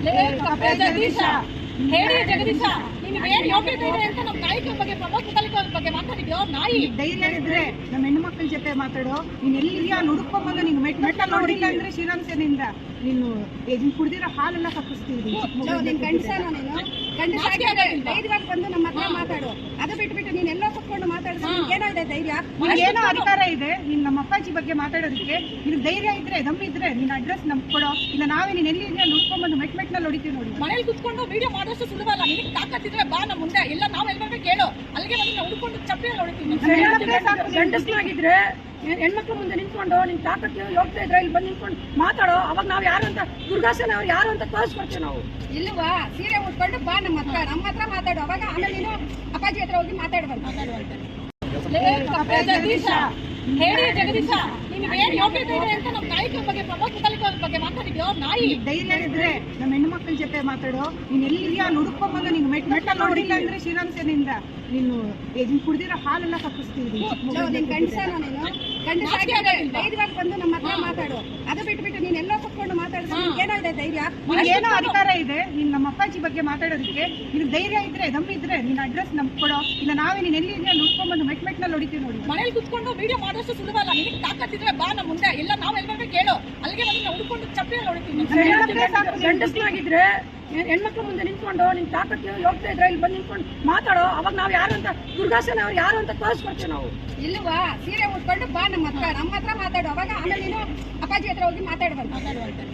ಜಗದೀಶ ಹೇಳಿ ಜಗದೀಶ, ನಿಮ್ಗೆ ಏನ್ ಯೋಗ್ಯತೆ ಇದೆ ಅಂತ ನಮ್ಮ ನಾಯಕರ ಬಗ್ಗೆ ಪ್ರಮೋದ್ ಮುತಾಲಿಕ್ ಅವ್ರ ಬಗ್ಗೆ ಮಾತಾಡಿದ್ಯೋ. ನಾಯಿ ಧೈರ್ಯ ಇದ್ರೆ ನಮ್ಮ ಹೆಣ್ಣು ಮಕ್ಕಳ ಜೊತೆ ಮಾತಾಡೋ. ನೀನ್ ಎಲ್ಲಿದ್ಯಾ ಹುಡುಕೊಂಬಂದು ನೀನು ಮೆಟ್ಟಲ್ ನೋಡಿಲ್ಲ ಅಂದ್ರೆ ಶ್ರೀರಾಮ್ ಸೇನೆಯಿಂದ ನೀನು ಕುಡ್ದಿರೋ ಹಾಲೆಲ್ಲ ತಪ್ಪಿಸ್ತೀವಿ. ಧೈರ್ಯವಾಗಿ ಬಂದು ನಮ್ಮ ಹತ್ರ ಮಾತಾಡು. ಅದು ಬಿಟ್ಬಿಟ್ಟು ನೀನ್ ಎಲ್ಲ ಕುತ್ಕೊಂಡು ಮಾತಾಡಿದ್ರೆ ಏನೋ ಇದೆ ಧೈರ್ಯ, ಏನೋ ಅಧಿಕಾರ ಇದೆ. ನೀನ್ ನಮ್ಮ ಅಪ್ಪಾಜಿ ಬಗ್ಗೆ ಮಾತಾಡೋದಕ್ಕೆ ನಿನ್ ಧೈರ್ಯ ಇದ್ರೆ ದಮ್ಮಿದ್ರೆ ನಿನ್ ಅಡ್ರೆಸ್ ನಮ್ಗೆ ಕೊಡೋ. ಇಲ್ಲ ನಾವೇ ನೀನ್ ಎಲ್ಲಿ ಇದೆಯಾ ಹುಡ್ಕೊಂಡ್ಬಂದು ಮೆಟ್ನಲ್ಲಿ ಹೊಡಿತೀವಿ ನೋಡಿ. ಮನೇಲಿ ಕುತ್ಕೊಂಡು ವಿಡಿಯೋ ಮಾಡೋಷ್ಟು ಸುಲಭ ಅಲ್ಲ. ನಿನಗೆ ತಾಕತ್ತಿದ್ರೆ ಬಾ ನಮ್ಮ ಮುಂದೆ. ಎಲ್ಲ ನಾವ್ ಎಲ್ಬರ್ಬೇಕು ಕೇಳು. ಅಲ್ಲಿಗೆ ಬಂದು ನಾವು ಹುಡ್ಕೊಂಡು ಚಪ್ಪಲಿ ಹೊಡಿತೀವಿ. ಗಂಡಸ್ನಾಗಿದ್ರೆ ಹೆಣ್ಮಕ್ಳು ಮುಂದೆ ನಿಂತ್ಕೊಂಡು ನಿನ್ ತಾಕತ್ತು ಯೋಗ್ಯತೆ ಇದ್ರೆ ಇಲ್ಲಿ ಬಂದು ನಿಂತ್ಕೊಂಡು ಮಾತಾಡೋ. ಅವಾಗ ನಾವ್ ಯಾರು ಅಂತ ದುರ್ಗಾಸನ ಅವ್ರು ಯಾರು ಅಂತ ತೋರಿಸ್ಕೊಡ್ತೀವಿ ನಾವು. ಇಲ್ವಾ ಸೀರೆ ಉಟ್ಕೊಂಡು ಬಾ ನಮ್ಮ ಹತ್ರ ಮಾತಾಡು. ಅವಾಗ ಆಮೇಲೆ ನೀನು ಅಪ್ಪಾಜಿ ಹತ್ರ ಹೋಗಿ ಮಾತಾಡುವಂತೆ. ಜಗದೀಶ ಹೇಳಿ ಜಗದೀಶ, ನಿಮ್ಗೆ ಏನ್ ಯೋಗ್ಯತೆ ಇದೆ ಅಂತ ನಮ್ಮ ನಾಯಕರ ಬಗ್ಗೆ ಪ್ರಮೋದ್ ಮುತಾಲಿಕ್ ಅವ್ರ ಬಗ್ಗೆ ಮಾತಾಡಿದ್ಯೋ. ನಾಯಿ ಧೈರ್ಯ ಇದ್ರೆ ನಮ್ಮ ಹೆಣ್ಣು ಮಕ್ಕಳ ಜೊತೆ ಮಾತಾಡೋ. ನೀನ್ ಎಲ್ಲಿದ್ಯಾ ಹುಡುಕೊಂಬಂದು ನೀನು ಮೆಟ್ಟಲ್ ನೋಡಿಲ್ಲ ಅಂದ್ರೆ ಶ್ರೀರಾಮ್ ಸೇನೆಯಿಂದ ನೀನು ಕುಡ್ದಿರೋ ಹಾಲೆಲ್ಲ ತಪ್ಪಿಸ್ತೀವಿ. ಧೈರ್ಯವಾಗಿ ಬಂದು ನಮ್ಮ ಹತ್ರ ಮಾತಾಡು. ಅದು ಬಿಟ್ಬಿಟ್ಟು ನೀನ್ ಎಲ್ಲ ಕುತ್ಕೊಂಡು ಮಾತಾಡಿದ್ರೆ ಏನೋ ಇದೆ ಧೈರ್ಯ, ಏನೋ ಅಧಿಕಾರ ಇದೆ. ನೀನ್ ನಮ್ಮ ಅಪ್ಪಾಜಿ ಬಗ್ಗೆ ಮಾತಾಡೋದಕ್ಕೆ ನಿನ್ ಧೈರ್ಯ ಇದ್ರೆ ದಮ್ಮಿದ್ರೆ ನಿನ್ ಅಡ್ರೆಸ್ ನಮ್ಗೆ ಕೊಡೋ. ಇಲ್ಲ ನಾವೇ ನೀನ್ ಎಲ್ಲಿ ಇದೆಯಾ ಹುಡ್ಕೊಂಡ್ಬಂದು ಮೆಟ್ನಲ್ಲಿ ಹೊಡಿತೀವಿ ನೋಡಿ. ಮನೇಲಿ ಕುತ್ಕೊಂಡು ವಿಡಿಯೋ ಮಾಡೋಷ್ಟು ಸುಲಭ ಅಲ್ಲ. ನಿನಗೆ ತಾಕತ್ತಿದ್ರೆ ಬಾ ನಮ್ಮ ಮುಂದೆ. ಎಲ್ಲ ನಾವ್ ಎಲ್ಬರ್ಬೇಕು ಕೇಳು. ಅಲ್ಲಿಗೆ ಬಂದು ನಾವು ಹುಡ್ಕೊಂಡು ಚಪ್ಪಲಿ ಹೊಡಿತೀವಿ. ಗಂಡಸ್ನಾಗಿದ್ರೆ ಹೆಣ್ಮಕ್ಳು ಮುಂದೆ ನಿಂತ್ಕೊಂಡು ನಿನ್ ತಾಕತ್ತು ಯೋಗ್ಯತೆ ಇದ್ರೆ ಇಲ್ಲಿ ಬಂದು ನಿಂತ್ಕೊಂಡು ಮಾತಾಡೋ. ಅವಾಗ ನಾವ್ ಯಾರು ಅಂತ ದುರ್ಗಾಸನ ಅವ್ರು ಯಾರು ಅಂತ ತೋರಿಸ್ಕೊಡ್ತೀವಿ ನಾವು. ಇಲ್ವಾ ಸೀರೆ ಉಟ್ಕೊಂಡು ಬಾ ನಮ್ಮ ಹತ್ರ ಮಾತಾಡು. ಅವಾಗ ಆಮೇಲೆ ನೀನು ಅಪ್ಪಾಜಿ ಹತ್ರ ಹೋಗಿ ಮಾತಾಡುವಂತೆ.